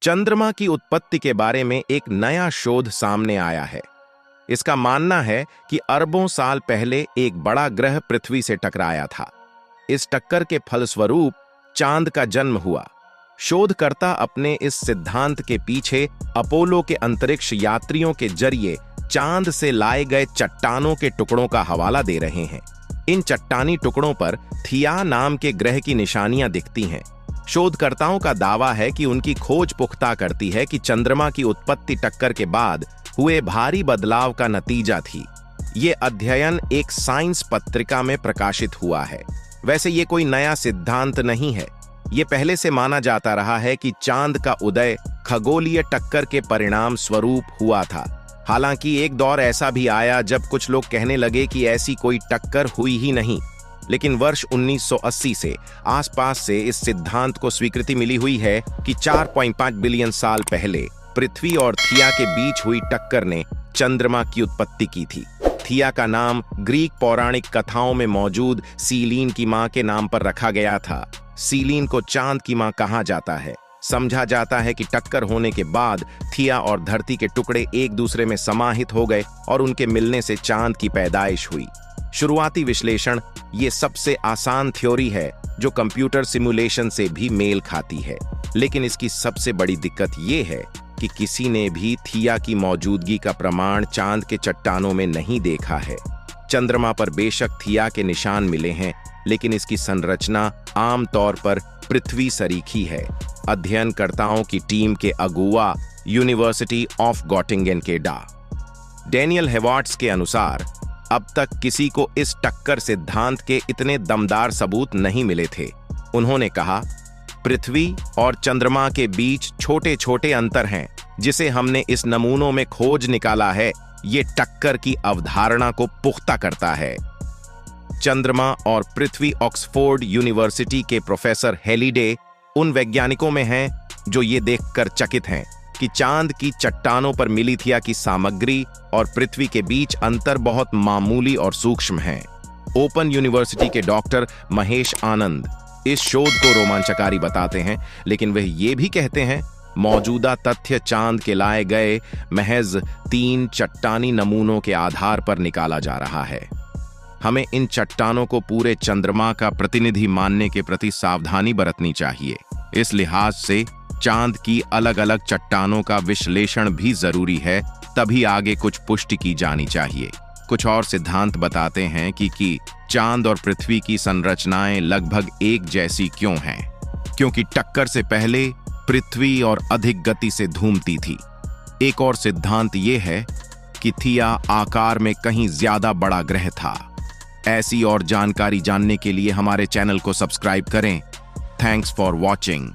चंद्रमा की उत्पत्ति के बारे में एक नया शोध सामने आया है। इसका मानना है कि अरबों साल पहले एक बड़ा ग्रह पृथ्वी से टकराया था। इस टक्कर के फलस्वरूप चांद का जन्म हुआ। शोधकर्ता अपने इस सिद्धांत के पीछे अपोलो के अंतरिक्ष यात्रियों के जरिए चांद से लाए गए चट्टानों के टुकड़ों का हवाला दे रहे हैं। इन चट्टानी टुकड़ों पर थिया नाम के ग्रह की निशानियां दिखती हैं। शोधकर्ताओं का दावा है कि उनकी खोज पुख्ता करती है कि चंद्रमा की उत्पत्ति टक्कर के बाद हुए भारी बदलाव का नतीजा थी। ये अध्ययन एक साइंस पत्रिका में प्रकाशित हुआ है। वैसे ये कोई नया सिद्धांत नहीं है। ये पहले से माना जाता रहा है कि चांद का उदय खगोलीय टक्कर के परिणाम स्वरूप हुआ था। हालांकि एक दौर ऐसा भी आया जब कुछ लोग कहने लगे कि ऐसी कोई टक्कर हुई ही नहीं, लेकिन वर्ष 1980 से आसपास से इस सिद्धांत को स्वीकृति मिली हुई है कि 4.5 बिलियन साल पहले पृथ्वी और थिया के बीच हुई टक्कर ने चंद्रमा की उत्पत्ति की थी। थिया का नाम ग्रीक पौराणिक कथाओं में मौजूद सीलीन की मां के नाम पर रखा गया था। सीलीन को चांद की मां कहा जाता है। समझा जाता है कि टक्कर होने के बाद थिया और धरती के टुकड़े एक दूसरे में समाहित हो गए और उनके मिलने से चांद की पैदाइश हुई। शुरुआती विश्लेषण ये सबसे आसान थ्योरी है जो कंप्यूटर सिमुलेशन से भी मेल खाती है, लेकिन इसकी सबसे बड़ी दिक्कत ये है कि किसी ने भी थिया की मौजूदगी का प्रमाण चांद के चट्टानों में नहीं देखा है। चंद्रमा पर बेशक थिया के निशान मिले हैं, लेकिन इसकी संरचना आमतौर पर पृथ्वी सरीखी है। अध्ययनकर्ताओं की टीम के अगुवा यूनिवर्सिटी ऑफ गॉटिंगेन के डैनियल हेवार्ट्स के अनुसार अब तक किसी को इस टक्कर सिद्धांत के इतने दमदार सबूत नहीं मिले थे। उन्होंने कहा, पृथ्वी और चंद्रमा के बीच छोटे छोटे अंतर हैं जिसे हमने इस नमूनों में खोज निकाला है। ये टक्कर की अवधारणा को पुख्ता करता है। चंद्रमा और पृथ्वी ऑक्सफोर्ड यूनिवर्सिटी के प्रोफेसर हेलिडे उन वैज्ञानिकों में हैं जो ये देखकर चकित हैं कि चांद की चट्टानों पर मिली थिया की सामग्री और पृथ्वी के बीच अंतर बहुत मामूली और सूक्ष्म है। ओपन यूनिवर्सिटी के डॉक्टर महेश आनंद इस शोध को रोमांचकारी बताते हैं, लेकिन वह ये भी कहते हैं मौजूदा तथ्य चांद के लाए गए महज 3 चट्टानी नमूनों के आधार पर निकाला जा रहा है। हमें इन चट्टानों को पूरे चंद्रमा का प्रतिनिधि मानने के प्रति सावधानी बरतनी चाहिए। इस लिहाज से चांद की अलग अलग चट्टानों का विश्लेषण भी जरूरी है, तभी आगे कुछ पुष्टि की जानी चाहिए। कुछ और सिद्धांत बताते हैं कि चांद और पृथ्वी की संरचनाएं लगभग एक जैसी क्यों हैं, क्योंकि टक्कर से पहले पृथ्वी और अधिक गति से घूमती थी। एक और सिद्धांत यह है कि थिया आकार में कहीं ज्यादा बड़ा ग्रह था। ऐसी और जानकारी जानने के लिए हमारे चैनल को सब्सक्राइब करें। Thanks for watching.